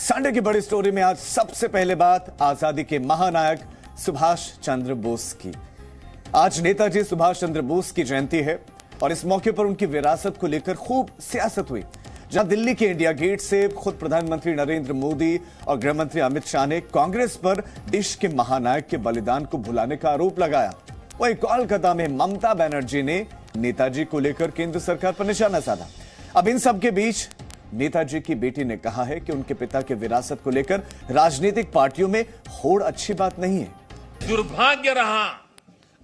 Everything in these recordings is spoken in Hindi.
संडे की बड़ी स्टोरी में आज सबसे पहले बात आजादी के महानायक सुभाष चंद्र बोस की। आज नेताजी सुभाष चंद्र बोस की जयंती है और इस मौके पर उनकी विरासत को लेकर खूब सियासत हुई। जहां दिल्ली के इंडिया गेट से खुद प्रधानमंत्री नरेंद्र मोदी और गृह मंत्री अमित शाह ने कांग्रेस पर देश के महानायक के बलिदान को भुलाने का आरोप लगाया। वहीं कोलकाता में ममता बनर्जी ने नेताजी को लेकर केंद्र सरकार पर निशाना साधा। अब इन सब के बीच नेताजी की बेटी ने कहा है कि उनके पिता के विरासत को लेकर राजनीतिक पार्टियों में होड़ अच्छी बात नहीं है। दुर्भाग्य रहा,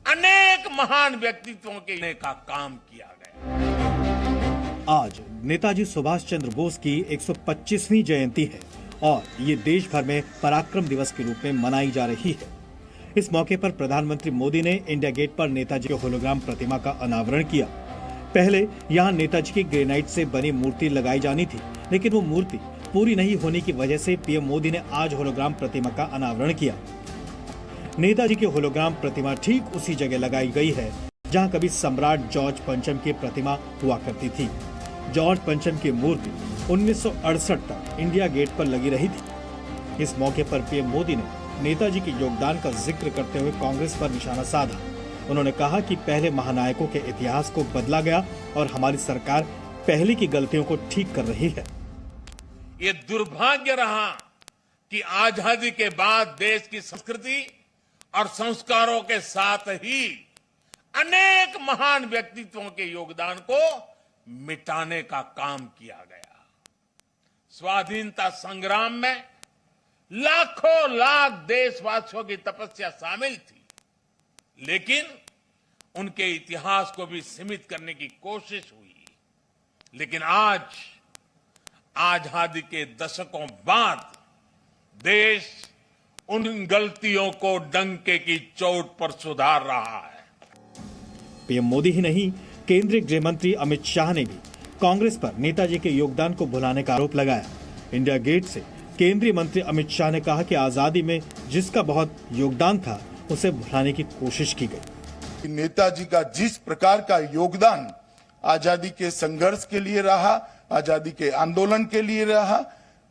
अनेक महान व्यक्तित्वों के का काम किया गया। आज नेताजी सुभाष चंद्र बोस की 125वीं जयंती है और ये देश भर में पराक्रम दिवस के रूप में मनाई जा रही है। इस मौके पर प्रधानमंत्री मोदी ने इंडिया गेट पर नेताजी के होलोग्राम प्रतिमा का अनावरण किया। पहले यहां नेताजी की ग्रेनाइट से बनी मूर्ति लगाई जानी थी, लेकिन वो मूर्ति पूरी नहीं होने की वजह से पीएम मोदी ने आज होलोग्राम प्रतिमा का अनावरण किया। नेताजी की होलोग्राम प्रतिमा ठीक उसी जगह लगाई गई है जहां कभी सम्राट जॉर्ज पंचम की प्रतिमा हुआ करती थी। जॉर्ज पंचम की मूर्ति 1968 तक इंडिया गेट पर लगी रही थी। इस मौके पर पीएम मोदी ने नेताजी के योगदान का जिक्र करते हुए कांग्रेस पर निशाना साधा। उन्होंने कहा कि पहले महानायकों के इतिहास को बदला गया और हमारी सरकार पहले की गलतियों को ठीक कर रही है। ये दुर्भाग्य रहा कि आजादी के बाद देश की संस्कृति और संस्कारों के साथ ही अनेक महान व्यक्तित्वों के योगदान को मिटाने का काम किया गया। स्वाधीनता संग्राम में लाखों लाख देशवासियों की तपस्या शामिल थी, लेकिन उनके इतिहास को भी सीमित करने की कोशिश हुई। लेकिन आज आजादी के दशकों बाद देश उन गलतियों को डंके की चोट पर सुधार रहा है। पीएम मोदी ही नहीं, केंद्रीय गृह मंत्री अमित शाह ने भी कांग्रेस पर नेताजी के योगदान को भुलाने का आरोप लगाया। इंडिया गेट से केंद्रीय मंत्री अमित शाह ने कहा कि आजादी में जिसका बहुत योगदान था उसे भुलाने की कोशिश की गई। नेताजी का जिस प्रकार का योगदान आजादी के संघर्ष के लिए रहा, आजादी के आंदोलन के लिए रहा,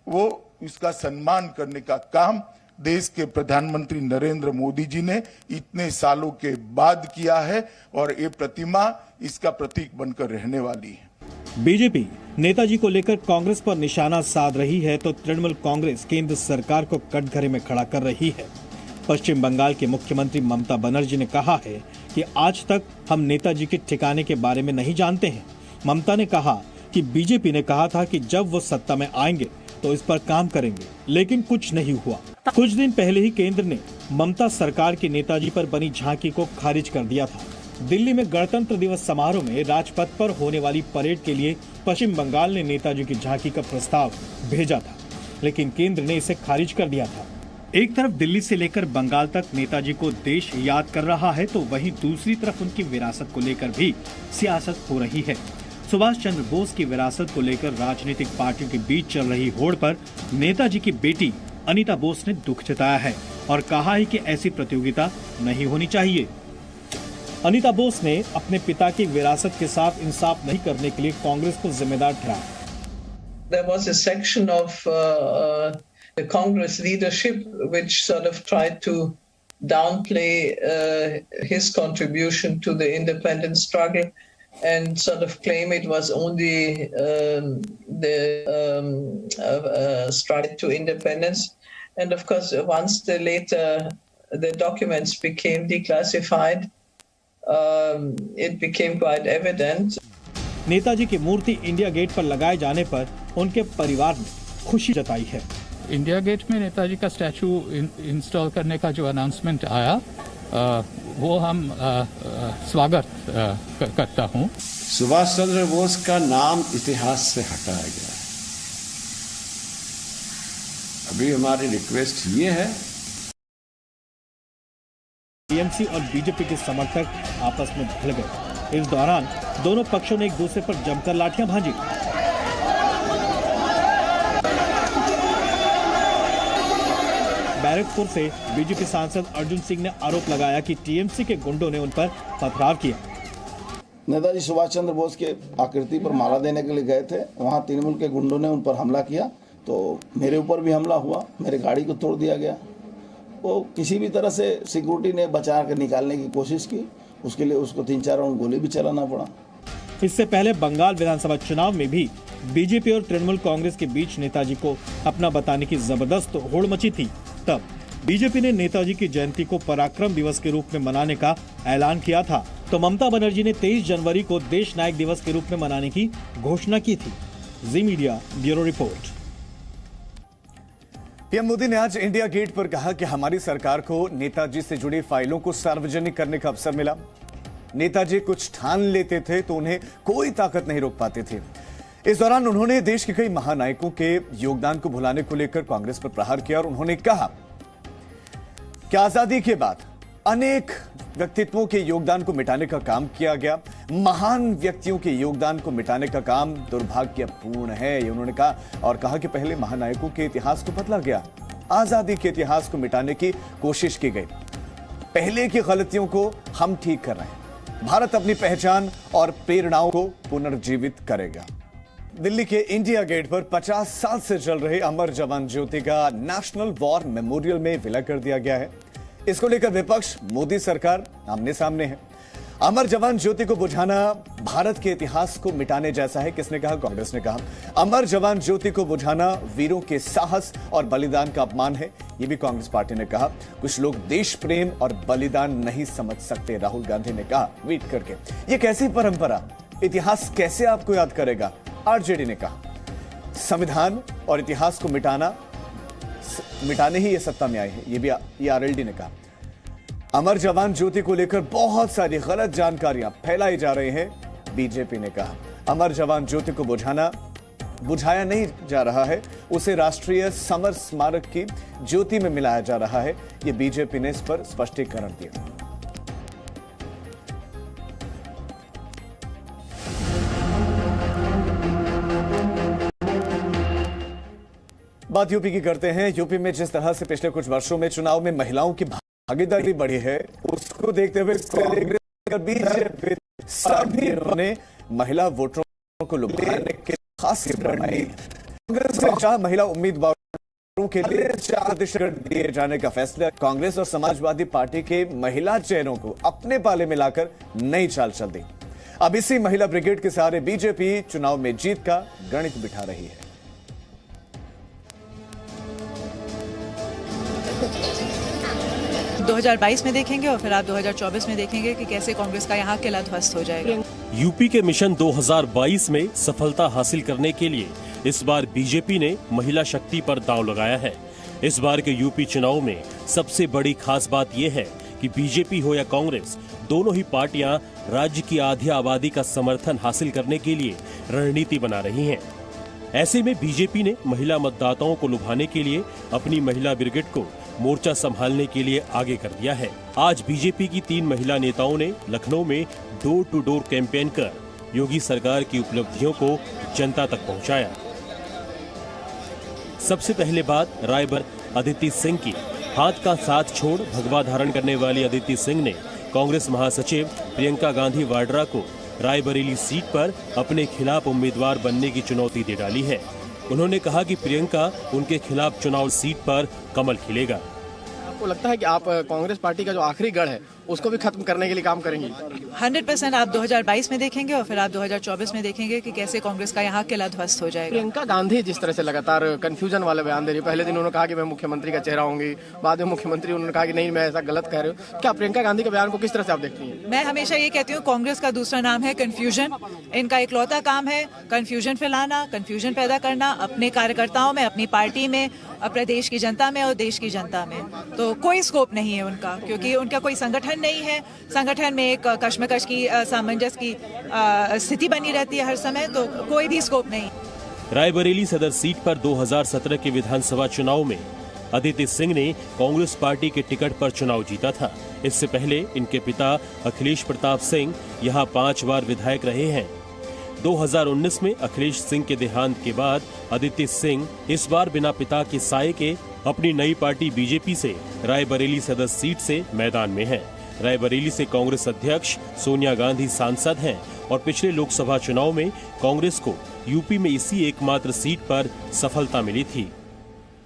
वो उसका सम्मान करने का काम देश के प्रधानमंत्री नरेंद्र मोदी जी ने इतने सालों के बाद किया है और ये प्रतिमा इसका प्रतीक बनकर रहने वाली है। बीजेपी नेताजी को लेकर कांग्रेस पर निशाना साध रही है तो तृणमूल कांग्रेस केंद्र सरकार को कटघरे में खड़ा कर रही है। पश्चिम बंगाल के मुख्यमंत्री ममता बनर्जी ने कहा है कि आज तक हम नेताजी के ठिकाने के बारे में नहीं जानते हैं। ममता ने कहा कि बीजेपी ने कहा था कि जब वो सत्ता में आएंगे तो इस पर काम करेंगे, लेकिन कुछ नहीं हुआ। कुछ दिन पहले ही केंद्र ने ममता सरकार की नेताजी पर बनी झांकी को खारिज कर दिया था। दिल्ली में गणतंत्र दिवस समारोह में राजपथ पर होने वाली परेड के लिए पश्चिम बंगाल ने नेताजी की झांकी का प्रस्ताव भेजा था, लेकिन केंद्र ने इसे खारिज कर दिया था। एक तरफ दिल्ली से लेकर बंगाल तक नेताजी को देश याद कर रहा है, तो वहीं दूसरी तरफ उनकी विरासत को लेकर भी सियासत हो रही है। सुभाष चंद्र बोस की विरासत को लेकर राजनीतिक पार्टियों के बीच चल रही होड़ पर नेताजी की बेटी अनीता बोस ने दुख जताया है और कहा है कि ऐसी प्रतियोगिता नहीं होनी चाहिए। अनीता बोस ने अपने पिता की विरासत के साथ इंसाफ नहीं करने के लिए कांग्रेस को जिम्मेदार ठहराया। There was a section of the Congress leadership which sort of tried to downplay his contribution to the independence struggle and sort of claim it was only the struggle to independence. And of course, once the documents became declassified, it became quite evident. Netaji की मूर्ति इंडिया गेट पर लगाए जाने पर उनके परिवार ने खुशी जताई है। इंडिया गेट में नेताजी का स्टैचू इंस्टॉल करने का जो अनाउंसमेंट आया, वो हम स्वागत करता हूँ। सुभाष चंद्र बोस का नाम इतिहास से हटाया गया है। अभी हमारी रिक्वेस्ट ये है, टीएमसी और बीजेपी के समर्थक आपस में भिड़ गए। इस दौरान दोनों पक्षों ने एक दूसरे पर जमकर लाठियां भांजी। बैरकपुर से बीजेपी सांसद अर्जुन सिंह ने आरोप लगाया कि टीएमसी के गुंडों ने उन पर पथराव किया। नेताजी सुभाष चंद्र बोस के आकृति पर माला देने के लिए गए थे, वहां तृणमूल के गुंडों ने उन पर हमला किया तो मेरे ऊपर भी हमला हुआ, मेरे गाड़ी को तोड़ दिया गया। वो किसी भी तरह से सिक्योरिटी ने बचा कर निकालने की कोशिश की, उसके लिए उसको 3-4 राउंड गोली भी चलाना पड़ा। इससे पहले बंगाल विधानसभा चुनाव में भी बीजेपी और तृणमूल कांग्रेस के बीच नेताजी को अपना बताने की जबरदस्त होड़ मची थी। तब बीजेपी ने नेताजी की जयंती को पराक्रम दिवस के रूप में मनाने का ऐलान किया था, तो ममता बनर्जी ने 23 जनवरी को देश नायक दिवस के रूप में मनाने की घोषणा की थी। Zee media bureau report. PM Modi ने आज इंडिया गेट पर कहा कि हमारी सरकार को नेताजी से जुड़ी फाइलों को सार्वजनिक करने का अवसर मिला। नेताजी कुछ ठान लेते थे तो उन्हें कोई ताकत नहीं रोक पाती थी। इस दौरान उन्होंने देश के कई महानायकों के योगदान को भुलाने को लेकर कांग्रेस पर प्रहार किया और उन्होंने कहा कि आजादी के बाद अनेक व्यक्तित्वों के योगदान को मिटाने का काम किया गया। महान व्यक्तियों के योगदान को मिटाने का काम दुर्भाग्यपूर्ण है, ये उन्होंने कहा और कहा कि पहले महानायकों के इतिहास को बदला गया, आजादी के इतिहास को मिटाने की कोशिश की गई। पहले की गलतियों को हम ठीक कर रहे हैं। भारत अपनी पहचान और प्रेरणाओं को पुनर्जीवित करेगा। दिल्ली के इंडिया गेट पर 50 साल से चल रहे अमर जवान ज्योति का नेशनल वॉर मेमोरियल में विलय कर दिया गया है। इसको लेकर विपक्ष मोदी सरकार आमने सामने है। अमर जवान ज्योति को बुझाना भारत के इतिहास को मिटाने जैसा है। किसने कहा? कांग्रेस ने कहा। अमर जवान ज्योति को बुझाना वीरों के साहस और बलिदान का अपमान है, यह भी कांग्रेस पार्टी ने कहा। कुछ लोग देश प्रेम और बलिदान नहीं समझ सकते, राहुल गांधी ने कहा ट्वीट करके। यह कैसी परंपरा, इतिहास कैसे आपको याद करेगा? आरजेडी ने कहा संविधान और इतिहास को मिटाने ही ये सत्ता में आई है, ये भी आरएलडी ने कहा। अमर जवान ज्योति को लेकर बहुत सारी गलत जानकारियां फैलाई जा रही हैं, बीजेपी ने कहा। अमर जवान ज्योति को बुझाया नहीं जा रहा है, उसे राष्ट्रीय समर स्मारक की ज्योति में मिलाया जा रहा है, ये बीजेपी ने इस पर स्पष्टीकरण दिया। बात यूपी की करते हैं। यूपी में जिस तरह से पिछले कुछ वर्षों में चुनाव में महिलाओं की भागीदारी बढ़ी है, उसको देखते हुए बीजेपी सभी ने महिला वोटरों को लुभाने के खास बढ़ाई। कांग्रेस ने चाह महिला उम्मीदवारों के लिए 4% दिए जाने का फैसला। कांग्रेस और समाजवादी पार्टी के महिला चेहरों को अपने पाले में लाकर नई चाल चल दी। अब इसी महिला ब्रिगेड के सहारे बीजेपी चुनाव में जीत का गणित बिठा रही है। 2022 में देखेंगे और फिर आप 2024 में देखेंगे कि कैसे कांग्रेस का यहाँ किला ध्वस्त हो जाएगा। यूपी के मिशन 2022 में सफलता हासिल करने के लिए इस बार बीजेपी ने महिला शक्ति पर दांव लगाया है। इस बार के यूपी चुनाव में सबसे बड़ी खास बात यह है कि बीजेपी हो या कांग्रेस, दोनों ही पार्टियां राज्य की आधी आबादी का समर्थन हासिल करने के लिए रणनीति बना रही हैं। ऐसे में बीजेपी ने महिला मतदाताओं को लुभाने के लिए अपनी महिला ब्रिगेड को मोर्चा संभालने के लिए आगे कर दिया है। आज बीजेपी की 3 महिला नेताओं ने लखनऊ में डोर टू डोर कैंपेन कर योगी सरकार की उपलब्धियों को जनता तक पहुंचाया। सबसे पहले बात रायबर अदिति सिंह की। हाथ का साथ छोड़ भगवा धारण करने वाली अदिति सिंह ने कांग्रेस महासचिव प्रियंका गांधी वाड्रा को रायबरेली सीट पर अपने खिलाफ उम्मीदवार बनने की चुनौती दे डाली है। उन्होंने कहा कि प्रियंका उनके खिलाफ चुनाव सीट पर कमल खिलेगा। आपको लगता है कि आप कांग्रेस पार्टी का जो आखिरी गढ़ है उसको भी खत्म करने के लिए काम करेंगे? 100% आप 2022 में देखेंगे और फिर आप 2024 में देखेंगे कि कैसे कांग्रेस का यहाँ किला ध्वस्त हो जाएगा। प्रियंका गांधी जिस तरह से लगातार कंफ्यूजन वाले बयान दे रही है, पहले दिन उन्होंने कहा कि मैं मुख्यमंत्री का चेहरा होंगी, बाद में मुख्यमंत्री उन्होंने कहा कि नहीं मैं ऐसा गलत कह रही हूँ। क्या प्रियंका गांधी के बयान को किस तरह से आप देखती हैं? मैं हमेशा ये कहती हूँ कांग्रेस का दूसरा नाम है कंफ्यूजन। इनका इकलौता काम है कंफ्यूजन फैलाना, कंफ्यूजन पैदा करना अपने कार्यकर्ताओं में, अपनी पार्टी में, अपने देश की जनता में और देश की जनता में। तो कोई स्कोप नहीं है उनका, क्योंकि उनका कोई संगठन नहीं है। संगठन में एक कश्मकश की सामंजस्य की स्थिति बनी रहती है हर समय, तो कोई भी स्कोप नहीं। रायबरेली सदर सीट पर 2017 के विधानसभा चुनाव में अदिति सिंह ने कांग्रेस पार्टी के टिकट पर चुनाव जीता था। इससे पहले इनके पिता अखिलेश प्रताप सिंह यहां 5 बार विधायक रहे हैं। 2019 में अखिलेश सिंह के देहांत के बाद अदिति सिंह इस बार बिना पिता के साये के अपनी नई पार्टी बीजेपी से रायबरेली सदर सीट से मैदान में हैं। रायबरेली से कांग्रेस अध्यक्ष सोनिया गांधी सांसद हैं और पिछले लोकसभा चुनाव में कांग्रेस को यूपी में इसी एकमात्र सीट पर सफलता मिली थी।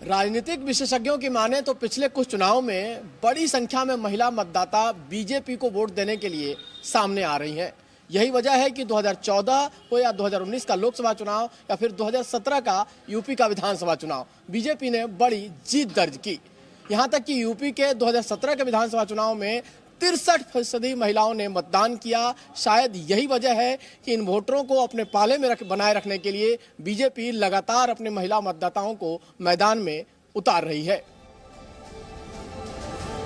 राजनीतिक विशेषज्ञों की माने तो पिछले कुछ चुनाव में बड़ी संख्या में महिला मतदाता बीजेपी को वोट देने के लिए सामने आ रही हैं। यही वजह है कि 2014 हो या 2019 का लोकसभा चुनाव या फिर 2017 का यूपी का विधानसभा चुनाव, बीजेपी ने बड़ी जीत दर्ज की। यहां तक कि यूपी के 2017 के विधानसभा चुनाव में 63% महिलाओं ने मतदान किया। शायद यही वजह है कि इन वोटरों को अपने पाले में बनाए रखने के लिए बीजेपी लगातार अपने महिला मतदाताओं को मैदान में उतार रही है।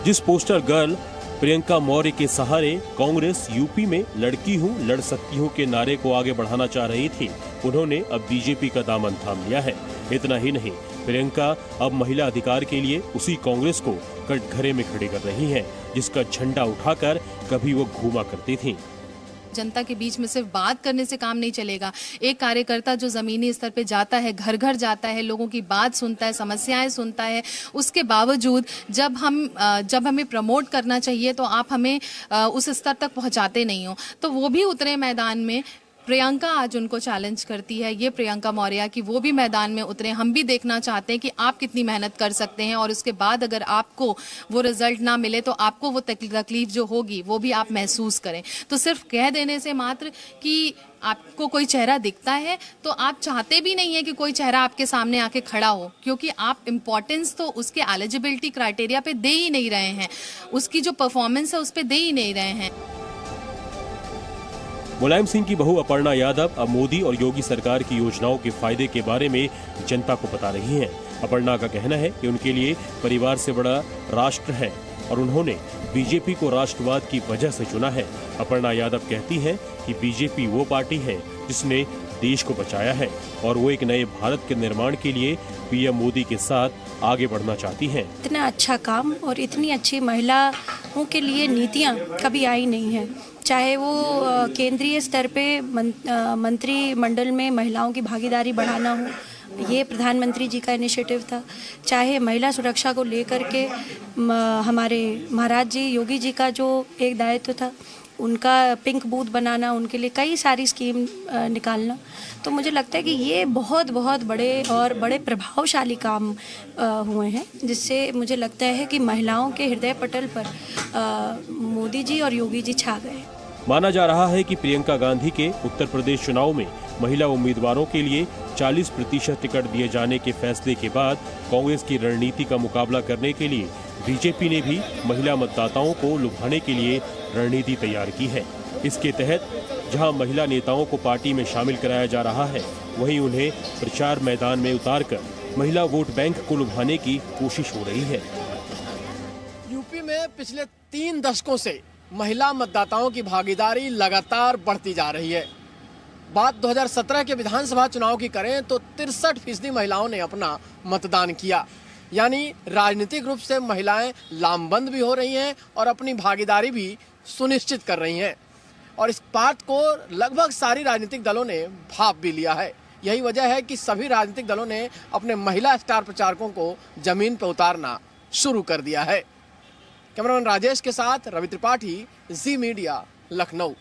जिस पोस्टर गर्ल प्रियंका मौर्य के सहारे कांग्रेस यूपी में लड़की हूं लड़ सकती हूं के नारे को आगे बढ़ाना चाह रही थी, उन्होंने अब बीजेपी का दामन थाम लिया है। इतना ही नहीं, प्रियंका अब महिला अधिकार के लिए उसी कांग्रेस को कटघरे में खड़ी कर रही हैं, जिसका झंडा उठाकर कभी वो घूमा करती थीं। जनता के बीच में सिर्फ बात करने से काम नहीं चलेगा। एक कार्यकर्ता जो जमीनी स्तर पे जाता है, घर घर जाता है, लोगों की बात सुनता है, समस्याएं सुनता है, उसके बावजूद जब हमें प्रमोट करना चाहिए तो आप हमें उस स्तर तक पहुंचाते नहीं हो। तो वो भी उतरे मैदान में। प्रियंका आज उनको चैलेंज करती है, ये प्रियंका मौर्य, कि वो भी मैदान में उतरे। हम भी देखना चाहते हैं कि आप कितनी मेहनत कर सकते हैं और उसके बाद अगर आपको वो रिजल्ट ना मिले तो आपको वो तकलीफ जो होगी वो भी आप महसूस करें। तो सिर्फ कह देने से मात्र कि आपको कोई चेहरा दिखता है तो आप चाहते भी नहीं है कि कोई चेहरा आपके सामने आके खड़ा हो, क्योंकि आप इम्पोर्टेंस तो उसके एलिजिबिलिटी क्राइटेरिया पे दे ही नहीं रहे हैं, उसकी जो परफॉर्मेंस है उस पर दे ही नहीं रहे हैं। मुलायम सिंह की बहू अपर्णा यादव अब मोदी और योगी सरकार की योजनाओं के फायदे के बारे में जनता को बता रही हैं। अपर्णा का कहना है कि उनके लिए परिवार से बड़ा राष्ट्र है और उन्होंने बीजेपी को राष्ट्रवाद की वजह से चुना है। अपर्णा यादव कहती हैं कि बीजेपी वो पार्टी है जिसने देश को बचाया है और वो एक नए भारत के निर्माण के लिए पीएम मोदी के साथ आगे बढ़ना चाहती हैं। इतना अच्छा काम और इतनी अच्छी महिलाओं के लिए नीतियाँ कभी आई नहीं है। चाहे वो केंद्रीय स्तर पे मंत्रिमंडल में महिलाओं की भागीदारी बढ़ाना हो, ये प्रधानमंत्री जी का इनिशिएटिव था। चाहे महिला सुरक्षा को लेकर के हमारे महाराज जी योगी जी का जो एक दायित्व था, उनका पिंक बूथ बनाना, उनके लिए कई सारी स्कीम निकालना। तो मुझे लगता है कि ये बहुत बहुत बड़े और बड़े प्रभावशाली काम हुए हैं, जिससे मुझे लगता है कि महिलाओं के हृदय पटल पर मोदी जी और योगी जी छा गए। माना जा रहा है कि प्रियंका गांधी के उत्तर प्रदेश चुनाव में महिला उम्मीदवारों के लिए 40% टिकट दिए जाने के फैसले के बाद कांग्रेस की रणनीति का मुकाबला करने के लिए बीजेपी ने भी महिला मतदाताओं को लुभाने के लिए रणनीति तैयार की है। इसके तहत जहां महिला नेताओं को पार्टी में शामिल कराया जा रहा है, वहीं उन्हें प्रचार मैदान में उतारकर महिला वोट बैंक को लुभाने की कोशिश हो रही है। यूपी में पिछले 3 दशकों से महिला मतदाताओं की भागीदारी लगातार बढ़ती जा रही है। बात 2017 के विधानसभा चुनाव की करें तो 63% महिलाओं ने अपना मतदान किया। यानी राजनीतिक रूप से महिलाएं लामबंद भी हो रही हैं और अपनी भागीदारी भी सुनिश्चित कर रही हैं। और इस बात को लगभग सारी राजनीतिक दलों ने भाप भी लिया है। यही वजह है कि सभी राजनीतिक दलों ने अपने महिला स्टार प्रचारकों को जमीन पर उतारना शुरू कर दिया है। कैमरामैन राजेश के साथ रवि त्रिपाठी, जी मीडिया, लखनऊ।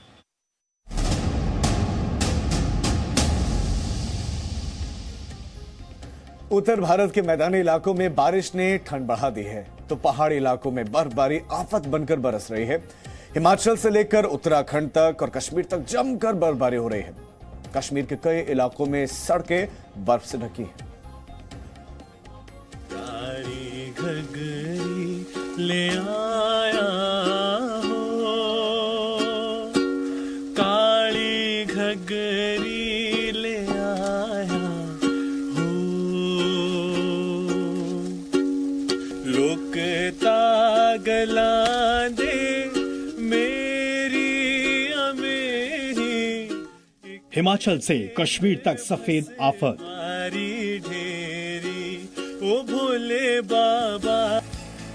उत्तर भारत के मैदानी इलाकों में बारिश ने ठंड बढ़ा दी है, तो पहाड़ी इलाकों में बर्फबारी आफत बनकर बरस रही है। हिमाचल से लेकर उत्तराखंड तक और कश्मीर तक जमकर बर्फबारी हो रही है। कश्मीर के कई इलाकों में सड़कें बर्फ से ढकी हैं। ले आया हो काली घगरी ले आया हो, लोकता गला दे मेरी अमेरी। हिमाचल से कश्मीर तक सफेद आफत। ढेरी ओ भोले बाबा।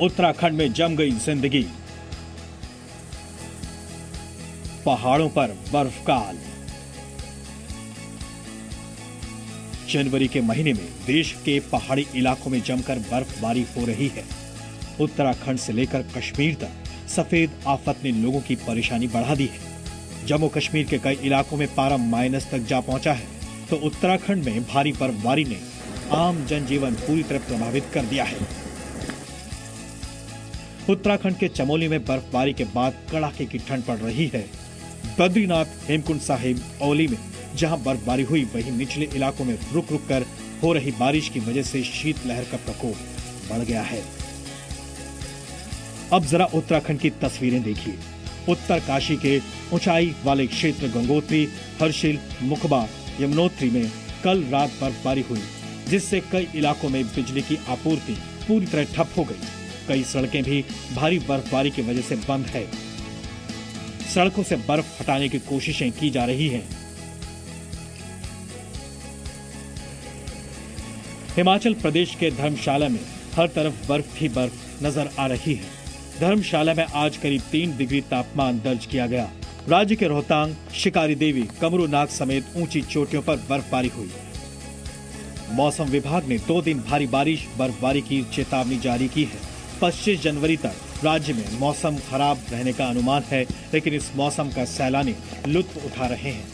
उत्तराखंड में जम गई जिंदगी, पहाड़ों पर बर्फकाल। जनवरी के महीने में देश के पहाड़ी इलाकों में जमकर बर्फबारी हो रही है। उत्तराखंड से लेकर कश्मीर तक सफेद आफत ने लोगों की परेशानी बढ़ा दी है। जम्मू कश्मीर के कई इलाकों में पारा माइनस तक जा पहुंचा है, तो तो उत्तराखंड में भारी बर्फबारी ने आम जनजीवन पूरी तरह प्रभावित कर दिया है। उत्तराखंड के चमोली में बर्फबारी के बाद कड़ाके की ठंड पड़ रही है। बद्रीनाथ, हेमकुंड साहिब, औली में जहां बर्फबारी हुई, वहीं निचले इलाकों में रुक रुक कर हो रही बारिश की वजह से शीतलहर का प्रकोप बढ़ गया है। अब जरा उत्तराखंड की तस्वीरें देखिए। उत्तरकाशी के ऊंचाई वाले क्षेत्र गंगोत्री, हर्षिल, मुखबा, यमुनोत्री में कल रात बर्फबारी हुई, जिससे कई इलाकों में बिजली की आपूर्ति पूरी तरह ठप हो गई। कई सड़कें भी भारी बर्फबारी की वजह से बंद है। सड़कों से बर्फ हटाने की कोशिशें की जा रही हैं। हिमाचल प्रदेश के धर्मशाला में हर तरफ बर्फ ही बर्फ नजर आ रही है। धर्मशाला में आज करीब 3 डिग्री तापमान दर्ज किया गया। राज्य के रोहतांग, शिकारी देवी, कमरूनाग समेत ऊंची चोटियों पर बर्फबारी हुई। मौसम विभाग ने 2 दिन भारी बारिश बर्फबारी की चेतावनी जारी की है। 25 जनवरी तक राज्य में मौसम खराब रहने का अनुमान है, लेकिन इस मौसम का सैलानी लुत्फ उठा रहे हैं।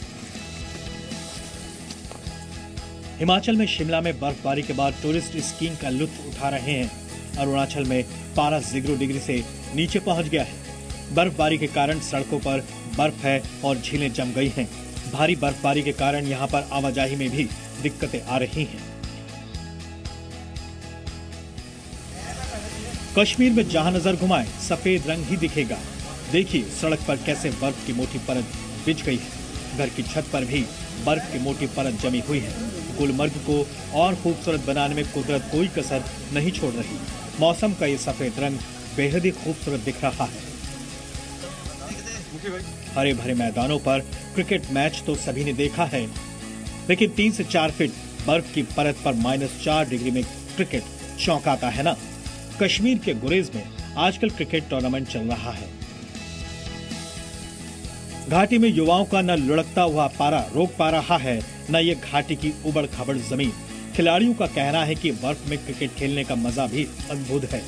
हिमाचल में शिमला में बर्फबारी के बाद टूरिस्ट स्कीइंग का लुत्फ उठा रहे हैं। अरुणाचल में पारा 0 डिग्री से नीचे पहुंच गया है। बर्फबारी के कारण सड़कों पर बर्फ है और झीलें जम गई हैं। भारी बर्फबारी के कारण यहां पर आवाजाही में भी दिक्कतें आ रही हैं। कश्मीर में जहां नजर घुमाए सफेद रंग ही दिखेगा। देखिए सड़क पर कैसे बर्फ की मोटी परत बिछ गई है। घर की छत पर भी बर्फ की मोटी परत जमी हुई है। गुलमर्ग को और खूबसूरत बनाने में कुदरत कोई कसर नहीं छोड़ रही। मौसम का ये सफेद रंग बेहद ही खूबसूरत दिख रहा है। हरे भरे मैदानों पर क्रिकेट मैच तो सभी ने देखा है, लेकिन 3 से 4 फीट बर्फ की परत पर -4 डिग्री में क्रिकेट चौंकाता है ना। कश्मीर के गुरेज में आजकल क्रिकेट टूर्नामेंट चल रहा है। घाटी में युवाओं का न लुढ़कता हुआ पारा रोक पा रहा है, न ये घाटी की उबड़ खाबड़ जमीन। खिलाड़ियों का कहना है कि बर्फ में क्रिकेट खेलने का मजा भी अद्भुत है।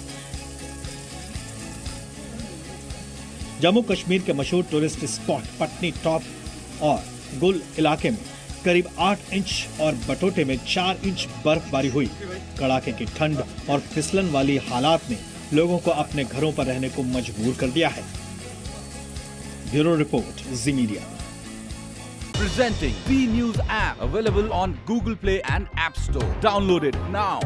जम्मू कश्मीर के मशहूर टूरिस्ट स्पॉट पटनी टॉप और गुल इलाके में करीब 8 इंच और बटोटे में 4 इंच बर्फबारी हुई। कड़ाके की ठंड और फिसलन वाली हालात ने लोगों को अपने घरों पर रहने को मजबूर कर दिया है। Bureau report, ji media. Presenting B News app, available on Google Play and App Store. Download it now.